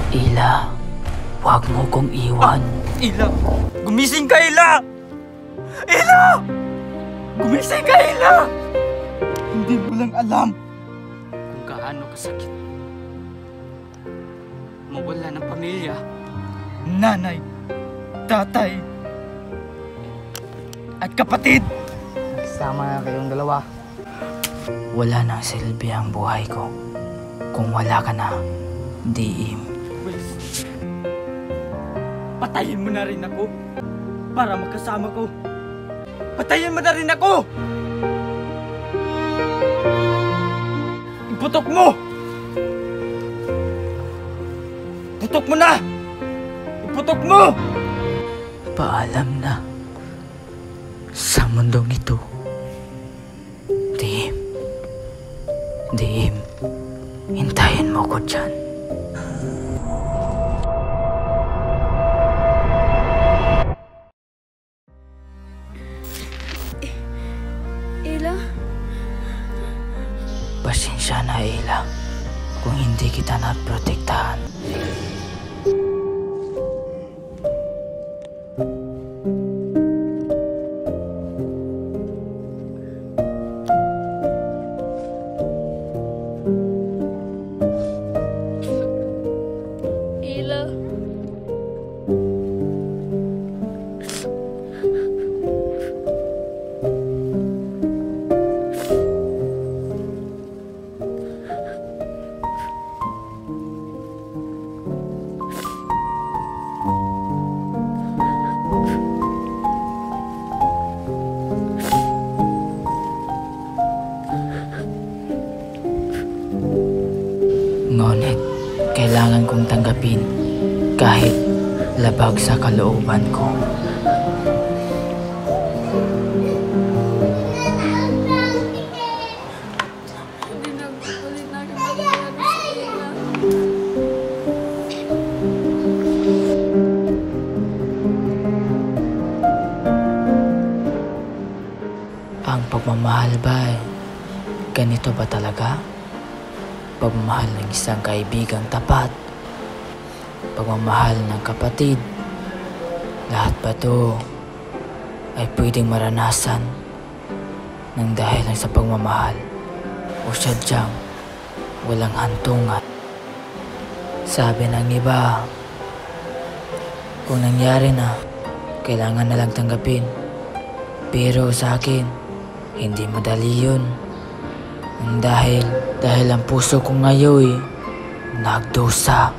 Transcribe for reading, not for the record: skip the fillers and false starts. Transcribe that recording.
Ila, huwag mo kong iwan. Ila! Gumising ka, Ila! Ila! Gumising ka, Ila! Hindi mo lang alam kung gaano kasakit mawala ng pamilya. Nanay, tatay, at kapatid. Nagsama na kayong dalawa. Wala nang silbi ang buhay ko kung wala ka na, Diim. Wes, patayin mo na rin ako para magkasama ko. Patayin mo na rin ako! Iputok mo! Putok mo na! Iputok mo! Paalam na sa mundong ito. Diim. Diim, hintayin mo ko dyan. Ila? Pasensya na, Ila, kung hindi kita naprotektahan. Ila? Ngunit, kailangan kong tanggapin kahit labag sa kalooban ko. Hindi na ulit na kami sa Ila. Ang pagmamahal ba ganito ba talaga? Pagmamahal ng isang kaibigang tapat, pagmamahal ng kapatid, lahat ba to ay pwedeng maranasan ng dahil lang sa pagmamahal o sadyang walang hantungan? Sabi ng iba, kung nangyari na, kailangan na lang tanggapin. Pero sa akin, hindi madali yun. Dahil ang puso ko ngayon nagdusa.